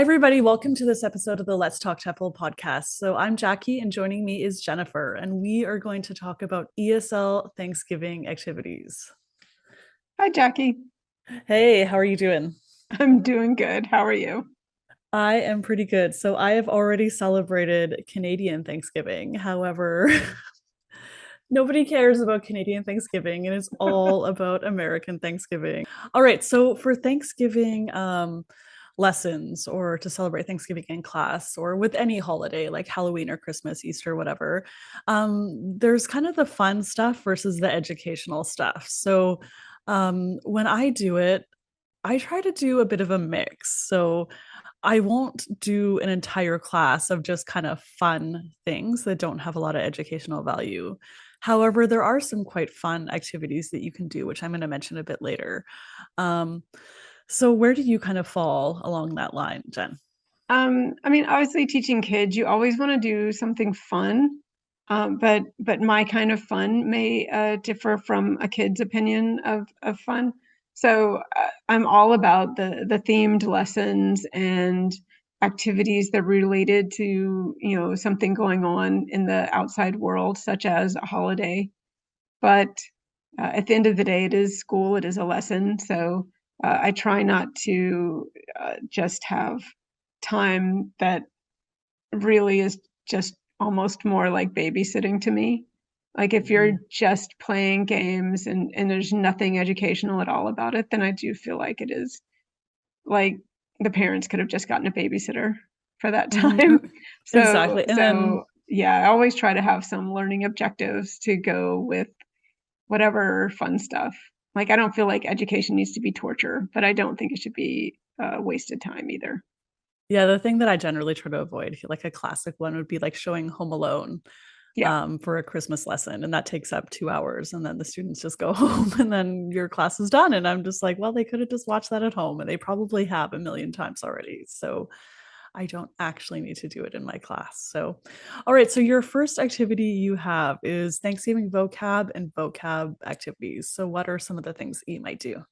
everybody. Welcome to this episode of the Let's Talk TEFL podcast. So, I'm Jackie, and joining me is Jennifer, and we are going to talk about ESL Thanksgiving activities. Hi, Jackie. Hey, how are you doing? I'm doing good. How are you? I am pretty good. So, I have already celebrated Canadian Thanksgiving. However, nobody cares about Canadian Thanksgiving, and it's all about American Thanksgiving. All right, so for Thanksgiving, lessons or to celebrate Thanksgiving in class or with any holiday like Halloween or Christmas, Easter, whatever, there's kind of the fun stuff versus the educational stuff. So when I do it, I try to do a bit of a mix. So I won't do an entire class of just kind of fun things that don't have a lot of educational value. However, there are some quite fun activities that you can do, which I'm going to mention a bit later. Um, so where do you kind of fall along that line, Jen? Obviously teaching kids, you always want to do something fun. But my kind of fun may differ from a kid's opinion of fun. So I'm all about the themed lessons and activities that are related to, something going on in the outside world, such as a holiday. But at the end of the day, it is school, it is a lesson. So I try not to just have time that really is just almost more like babysitting to me. Like if you're Mhm. just playing games and there's nothing educational at all about it, then I do feel like it is like the parents could have just gotten a babysitter for that time. Mhm. So Exactly. And then so yeah, I always try to have some learning objectives to go with whatever fun stuff. Like I don't feel like education needs to be torture, but I don't think it should be wasted time either. yeah, the thing that I generally try to avoid, like a classic one would be like showing Home Alone Yeah. for a Christmas lesson. And that takes up 2 hours. And then the students just go home and then your class is done. And I'm just like, well, they could have just watched that at home and they probably have a million times already. So I don't actually need to do it in my class. So, all right. So your first activity you have is Thanksgiving vocab and vocab activities. So what are some of the things that you might do?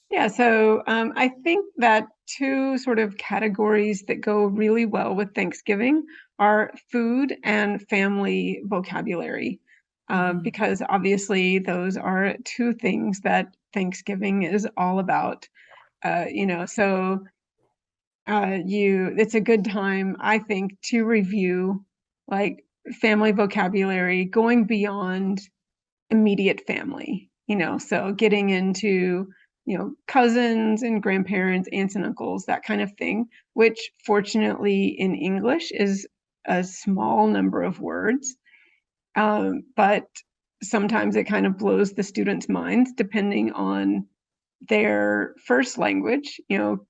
Yeah, so I think that two sort of categories that go really well with Thanksgiving are food and family vocabulary, Mhm. because obviously those are two things that Thanksgiving is all about. So it's a good time, I think, to review like family vocabulary going beyond immediate family, so getting into, cousins and grandparents, aunts and uncles, that kind of thing, which fortunately in English is a small number of words. But sometimes it kind of blows the students' minds depending on their first language.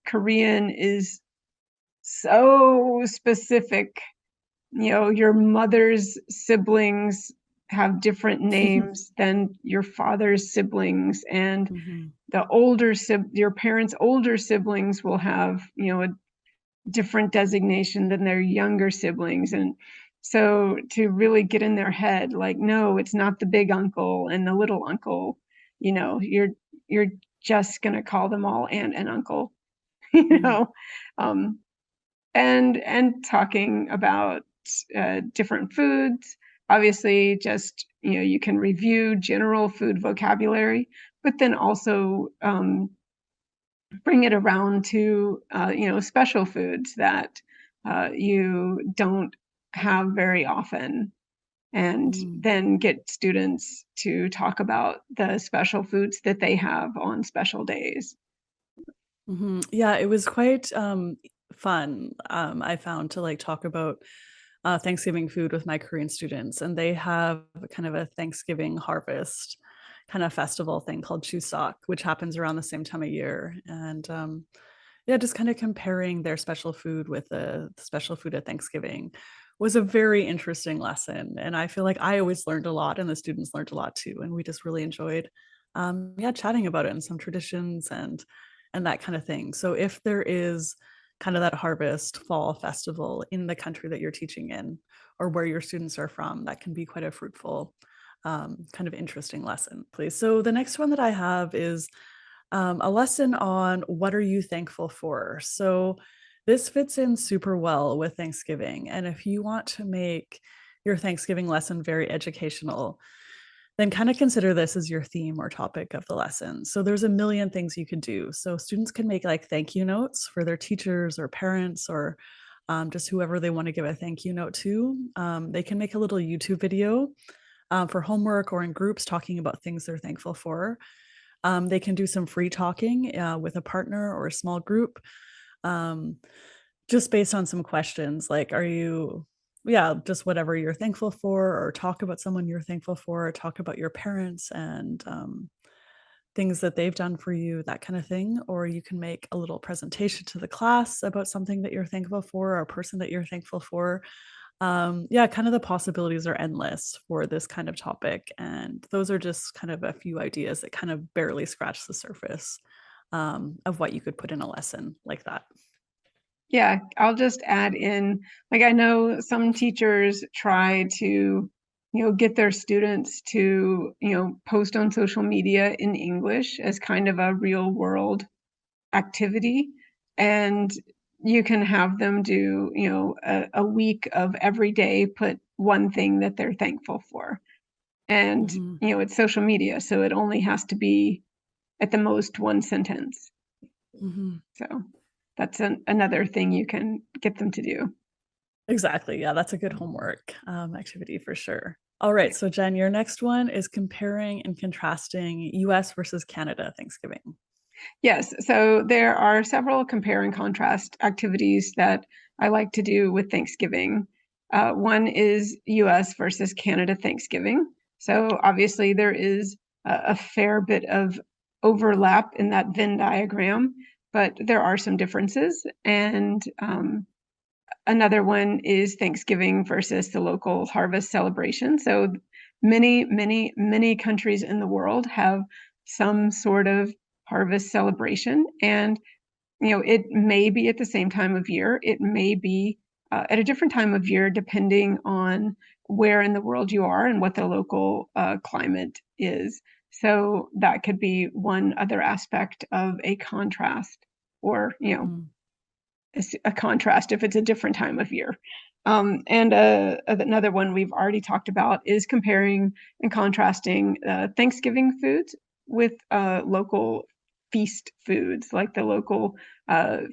Korean is so specific. Your mother's siblings have different names than your father's siblings, and Mhm. your parents' older siblings will have, a different designation than their younger siblings. And so to really get in their head, like, no, it's not the big uncle and the little uncle, you're just gonna call them all aunt and uncle, you Mhm. know. Um, and talking about different foods. Obviously, just you can review general food vocabulary, but then also bring it around to special foods that you don't have very often, and Mhm. then get students to talk about the special foods that they have on special days. Mhm. Yeah, it was quite fun. I found to like talk about Thanksgiving food with my Korean students, and they have kind of a Thanksgiving harvest kind of festival thing called Chuseok, which happens around the same time of year. And yeah, just kind of comparing their special food with the special food at Thanksgiving was a very interesting lesson. And I feel like I always learned a lot, and the students learned a lot too. And we just really enjoyed, yeah, chatting about it and some traditions and that kind of thing. So if there is kind of that harvest fall festival in the country that you're teaching in or where your students are from, that can be quite a fruitful, kind of interesting lesson, please. So the next one that I have is a lesson on what are you thankful for? So This fits in super well with Thanksgiving. And if you want to make your Thanksgiving lesson very educational, then kind of consider this as your theme or topic of the lesson. So there's a million things you could do. So students can make like thank you notes for their teachers or parents or just whoever they want to give a thank you note to. They can make a little YouTube video for homework or in groups talking about things they're thankful for. They can do some free talking with a partner or a small group, um, just based on some questions like, are you, yeah, just whatever you're thankful for, or talk about someone you're thankful for, or talk about your parents and things that they've done for you, that kind of thing. Or you can make a little presentation to the class about something that you're thankful for or a person that you're thankful for. Yeah, kind of the possibilities are endless for this kind of topic. And those are just kind of a few ideas that kind of barely scratch the surface of what you could put in a lesson like that. Yeah, I'll just add in, like, I know some teachers try to, get their students to, post on social media in English as kind of a real world activity. And you can have them do, a week of every day, put one thing that they're thankful for. And, Mm-hmm. it's social media, so it only has to be at the most one sentence. Mm-hmm. So that's another thing you can get them to do. Exactly. Yeah, that's a good homework activity for sure. All right. So, Jen, your next one is comparing and contrasting US versus Canada Thanksgiving. Yes, so there are several compare and contrast activities that I like to do with Thanksgiving. One is US versus Canada Thanksgiving. So obviously there is a fair bit of overlap in that Venn diagram, but there are some differences. And another one is Thanksgiving versus the local harvest celebration. So many countries in the world have some sort of harvest celebration. And, it may be at the same time of year. It may be at a different time of year, depending on where in the world you are and what the local climate is. So that could be one other aspect of a contrast, or, Mm. a contrast if it's a different time of year. And another one we've already talked about is comparing and contrasting Thanksgiving foods with local feast foods, like the local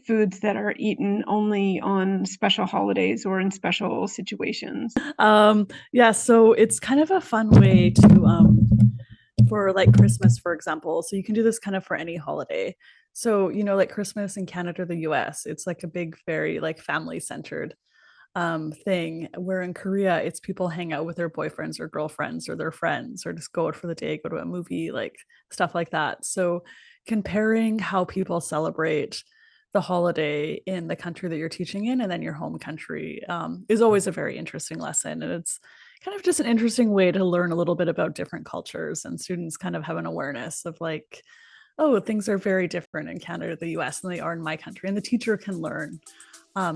foods that are eaten only on special holidays or in special situations. Yeah, so it's kind of a fun way to for like Christmas, for example. So you can do this kind of for any holiday. So, like Christmas in Canada, the US, it's like a big, very like family centered thing. Where in Korea, it's people hang out with their boyfriends or girlfriends or their friends or just go out for the day, go to a movie, like stuff like that. So comparing how people celebrate the holiday in the country that you're teaching in and then your home country is always a very interesting lesson. And it's kind of just an interesting way to learn a little bit about different cultures, and students kind of have an awareness of like, oh, things are very different in Canada, the US, than they are in my country. And the teacher can learn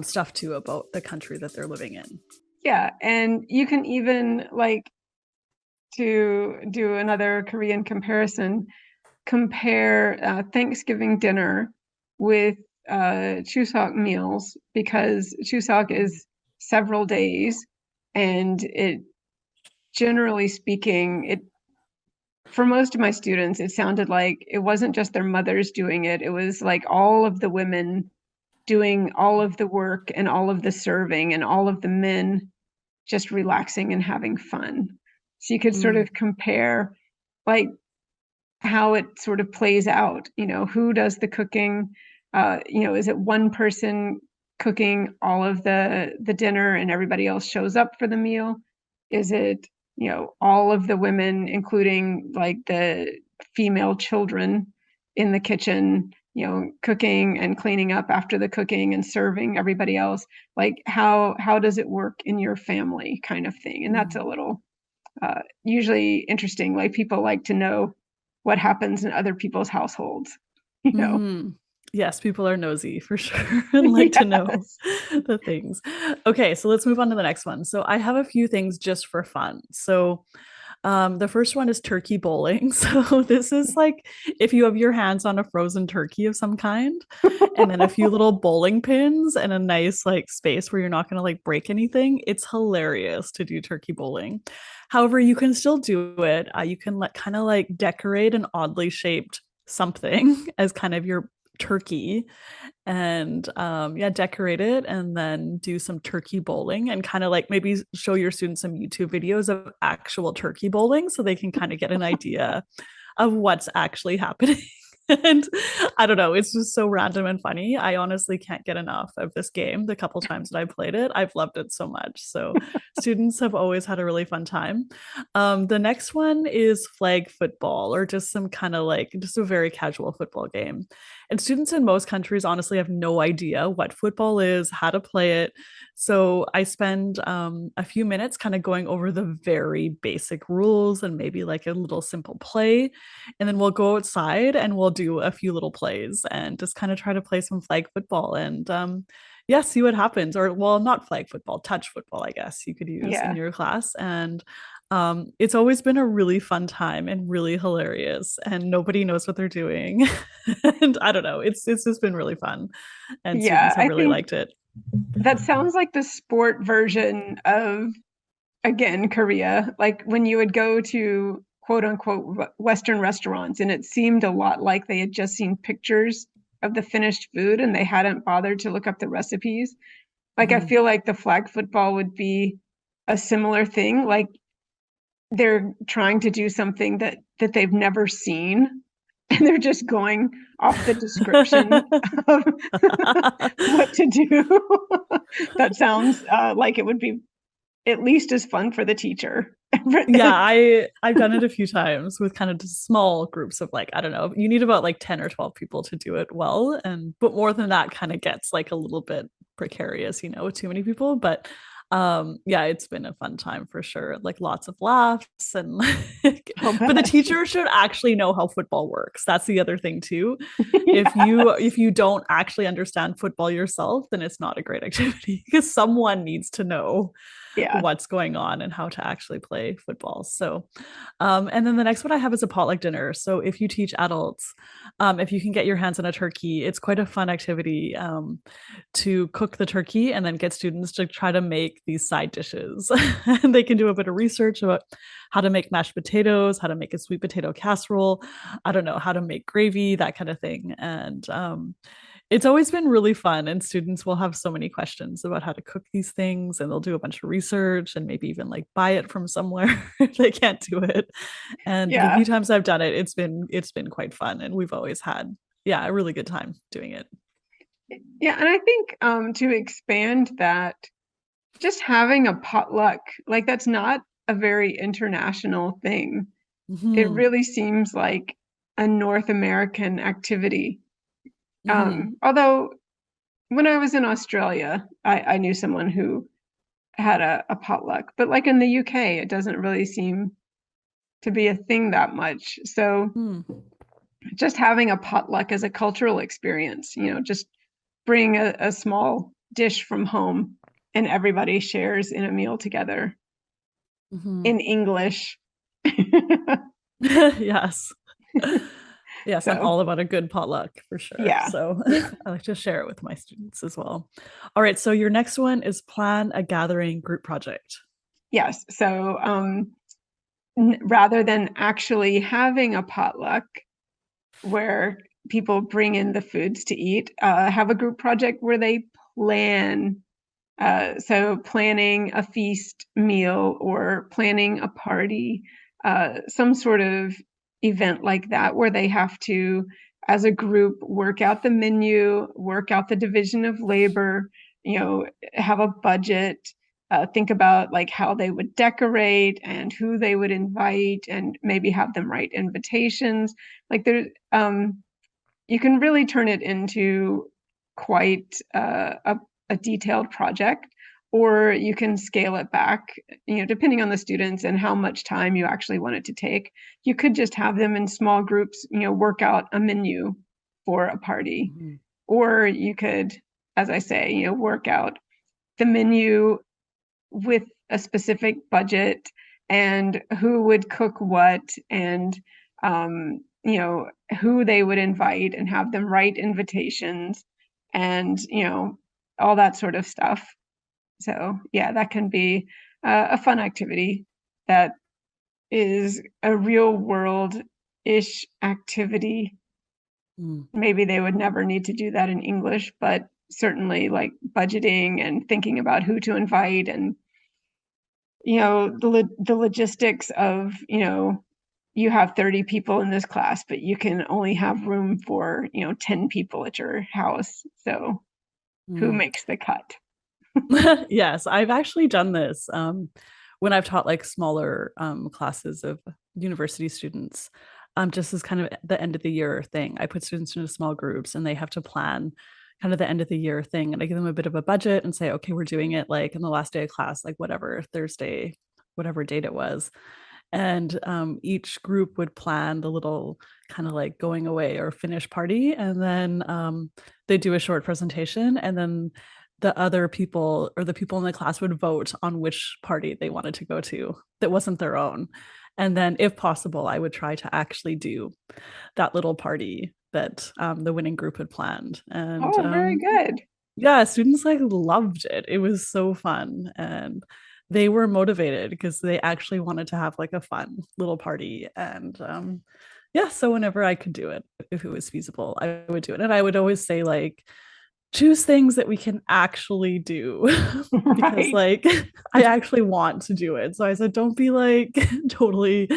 stuff too about the country that they're living in. Yeah, and you can even, like, to do another Korean comparison, compare Thanksgiving dinner with Chuseok meals, because Chuseok is several days, and it, generally speaking, it, for most of my students, it sounded like it wasn't just their mothers doing it. It was like all of the women doing all of the work and all of the serving, and all of the men just relaxing and having fun. So you could sort Mm, of compare, like, how it sort of plays out, who does the cooking. Is it one person cooking all of the dinner and everybody else shows up for the meal? Is it, all of the women, including like the female children in the kitchen, cooking and cleaning up after the cooking and serving everybody else? Like, how does it work in your family, kind of thing? And that's mm, a little usually interesting. Like, people like to know what happens in other people's households, you know. mm-hmm. Yes, people are nosy for sure and like to know Yes. the things. Okay, so let's move on to the next one. So I have a few things just for fun. So The first one is turkey bowling. So this is like if you have your hands on a frozen turkey of some kind, and then a few little bowling pins and a nice like space where you're not going to like break anything. It's hilarious to do turkey bowling. However, you can still do it. You can like kind of like decorate an oddly shaped something as kind of your turkey and yeah, decorate it and then do some turkey bowling and kind of like maybe show your students some YouTube videos of actual turkey bowling so they can kind of get an idea of what's actually happening. And I don't know, it's just so random and funny. I honestly can't get enough of this game. The couple times that I played it, I've loved it so much. So students have always had a really fun time. The next one is flag football, or just some kind of like just a very casual football game. And students in most countries honestly have no idea what football is, how to play it. So I spend a few minutes kind of going over the very basic rules and maybe like a little simple play. And then we'll go outside and we'll do a few little plays and just kind of try to play some flag football and yeah, see what happens. Or well, not flag football, touch football, I guess you could use in Yeah. your class. And it's always been a really fun time and really hilarious, and nobody knows what they're doing. And I don't know, it's just been really fun, and Yeah, students have I really think liked it. that sounds like the sport version of, again, Korea. Like when you would go to quote unquote Western restaurants, and it seemed a lot like they had just seen pictures of the finished food and they hadn't bothered to look up the recipes. Like I Mhm. feel like the flag football would be a similar thing. Like they're trying to do something that they've never seen, and they're just going off the description of what to do. That sounds like it would be at least as fun for the teacher. Yeah, I've done it a few times with kind of just small groups of like, I don't know, you need about like 10 or 12 people to do it well. And but more than that kind of gets like a little bit precarious, with too many people. But yeah, it's been a fun time for sure. Like lots of laughs and like, I'll but the bet. teacher should actually know how football works. That's the other thing too. If you Yes. if you don't actually understand football yourself, then it's not a great activity because someone needs to know Yeah. what's going on and how to actually play football. So, and then the next one I have is a potluck dinner. So, if you teach adults, if you can get your hands on a turkey, it's quite a fun activity to cook the turkey and then get students to try to make these side dishes. And they can do a bit of research about how to make mashed potatoes, how to make a sweet potato casserole, I don't know, how to make gravy, that kind of thing. And it's always been really fun, and students will have so many questions about how to cook these things, and they'll do a bunch of research and maybe even like buy it from somewhere if they can't do it. And the Yeah. few times I've done it, it's been quite fun, and we've always had, yeah, a really good time doing it. Yeah. And I think to expand that, just having a potluck, like that's not a very international thing. It Mm-hmm. really seems like a North American activity. Mm-hmm. Although when I was in Australia, I knew someone who had a potluck, but like in the UK, it doesn't really seem to be a thing that much. So Mm-hmm. just having a potluck as a cultural experience, just bring a small dish from home and everybody shares in a meal together Mm-hmm. in English. Yes. Yes, I'm So all about a good potluck for sure. yeah, So yeah, I like to share it with my students as well. All right, so your next one is plan a gathering group project. yes. So rather than actually having a potluck where people bring in the foods to eat, have a group project where they plan. So planning a feast meal or planning a party, some sort of event like that where they have to, as a group, work out the menu, work out the division of labor, have a budget, think about like how they would decorate and who they would invite, and maybe have them write invitations. Like there, you can really turn it into quite a detailed project, or you can scale it back, depending on the students and how much time you actually want it to take. You could just have them in small groups, work out a menu for a party, Mhm. or you could, as I say, work out the menu with a specific budget and who would cook what, and who they would invite, and have them write invitations, and all that sort of stuff. So yeah, that can be a fun activity that is a real world-ish activity. Mm. Maybe they would never need to do that in English, but certainly like budgeting and thinking about who to invite, and the logistics of you have 30 people in this class, but you can only have room for 10 people at your house. So who Mm. makes the cut? Yes, I've actually done this when I've taught like smaller classes of university students. Just as kind of the end of the year thing, I put students into small groups and they have to plan kind of the end of the year thing. And I give them a bit of a budget and say, okay, we're doing it like in the last day of class, like whatever, Thursday, whatever date it was. And each group would plan the little kind of like going away or finish party. And then they do a short presentation. And then the other people or the people in the class would vote on which party they wanted to go to that wasn't their own. And then, if possible, I would try to actually do that little party that the winning group had planned. And Oh, very good. yeah, students like loved it. It was so fun. And they were motivated because they actually wanted to have like a fun little party. And yeah, so whenever I could do it, if it was feasible, I would do it. And I would always say, like, choose things that we can actually do because Right. like I actually want to do it. So I said, don't be like totally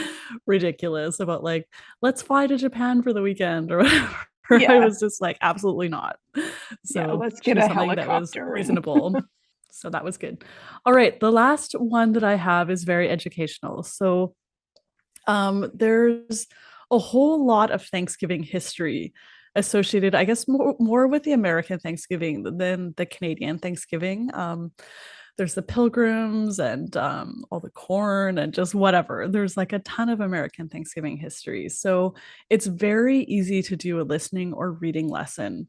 ridiculous about like, let's fly to Japan for the weekend or whatever. I Yeah. was just like, absolutely not. Yeah. So Let's get choose a something that was helicopter and reasonable. So that was good. All right. The last one that I have is very educational. So there's a whole lot of Thanksgiving history associated, I guess, more with the American Thanksgiving than the Canadian Thanksgiving. There's the pilgrims and all the corn and just whatever. There's like a ton of American Thanksgiving history. So it's very easy to do a listening or reading lesson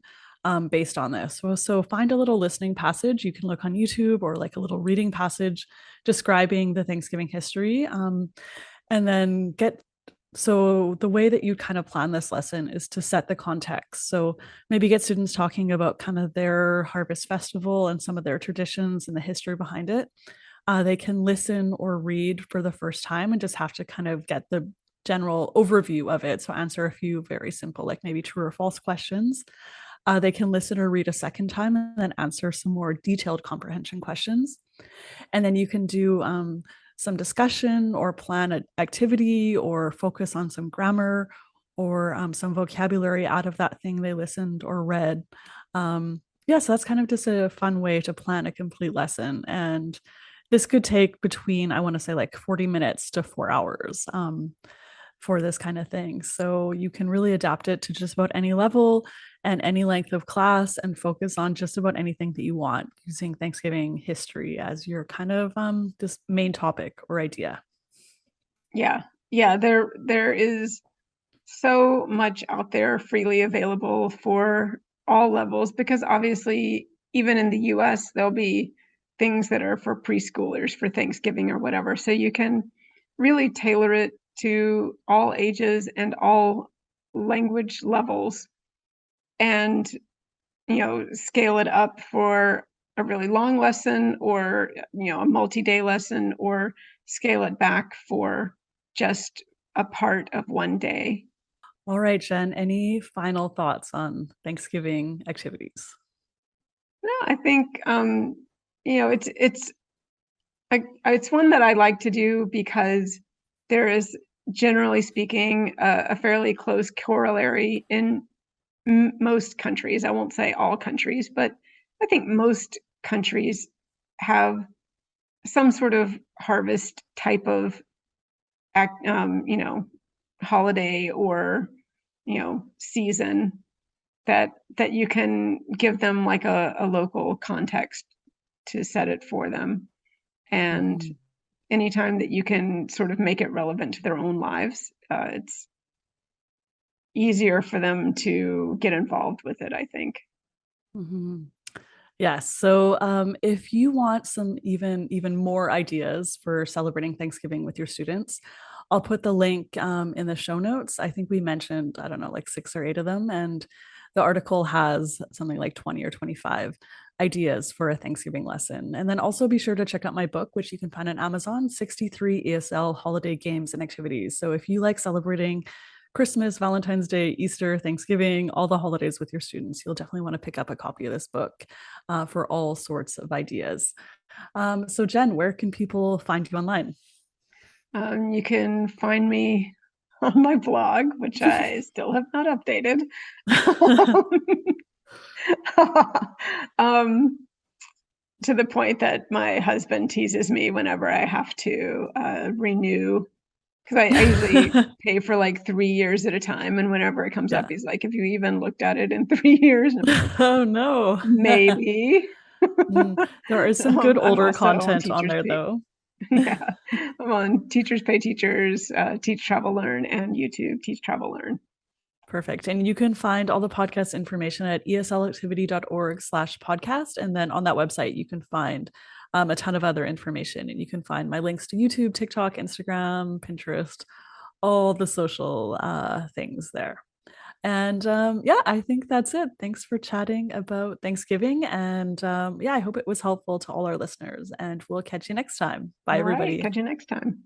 based on this. So find a little listening passage. You can look on YouTube or like a little reading passage describing the Thanksgiving history. And then so the way that you kind of plan this lesson is to set the context. So maybe get students talking about kind of their harvest festival and some of their traditions and the history behind it. They can listen or read for the first time and just have to kind of get the general overview of it. So answer a few very simple, like maybe true or false questions. They can listen or read a second time and then answer some more detailed comprehension questions. And then you can do some discussion or plan an activity or focus on some grammar or some vocabulary out of that thing they listened or read. Yeah, so that's kind of just a fun way to plan a complete lesson. And this could take between, I want to say, like 40 minutes to 4 hours for this kind of thing. So you can really adapt it to just about any level and any length of class and focus on just about anything that you want using Thanksgiving history as your kind of this main topic or idea. yeah. Yeah, there is so much out there freely available for all levels, because obviously even in the US there'll be things that are for preschoolers for Thanksgiving or whatever. So you can really tailor it to all ages and all language levels, and scale it up for a really long lesson, or a multi-day lesson, or scale it back for just a part of one day. All right, Jen, any final thoughts on Thanksgiving activities? No, I think it's one that I like to do because there is, generally speaking, a fairly close corollary in most countries. I won't say all countries, but I think most countries have some sort of harvest type of holiday or season that you can give them like a local context to set it for them. And Mm-hmm. anytime that you can sort of make it relevant to their own lives, it's easier for them to get involved with it, I think. Mm-hmm. Yes. So if you want some even more ideas for celebrating Thanksgiving with your students, I'll put the link in the show notes. I think we mentioned, I don't know, like 6 or 8 of them. And the article has something like 20 or 25 ideas for a Thanksgiving lesson. And then also be sure to check out my book, which you can find on Amazon, 63 ESL Holiday Games and Activities. So if you like celebrating Christmas, Valentine's Day, Easter, Thanksgiving, all the holidays with your students, you'll definitely want to pick up a copy of this book for all sorts of ideas. So, Jen, where can people find you online? You can find me on my blog, which I still have not updated. To the point that my husband teases me whenever I have to renew, because I usually pay for like 3 years at a time, and whenever it comes up, Yeah. he's like, "Have you even looked at it in 3 years?" And I'm like, Oh no. "Maybe." There is some good I'm older also on content on Teachers there Pay. though. Yeah, I'm on Teachers Pay Teachers, Teach Travel Learn, and YouTube Teach Travel Learn. Perfect. And you can find all the podcast information at eslactivity.org/podcast. And then on that website, you can find a ton of other information. And you can find my links to YouTube, TikTok, Instagram, Pinterest, all the social things there. And yeah, I think that's it. Thanks for chatting about Thanksgiving. And yeah, I hope it was helpful to all our listeners. And we'll catch you next time. Bye, All right, everybody. catch you next time.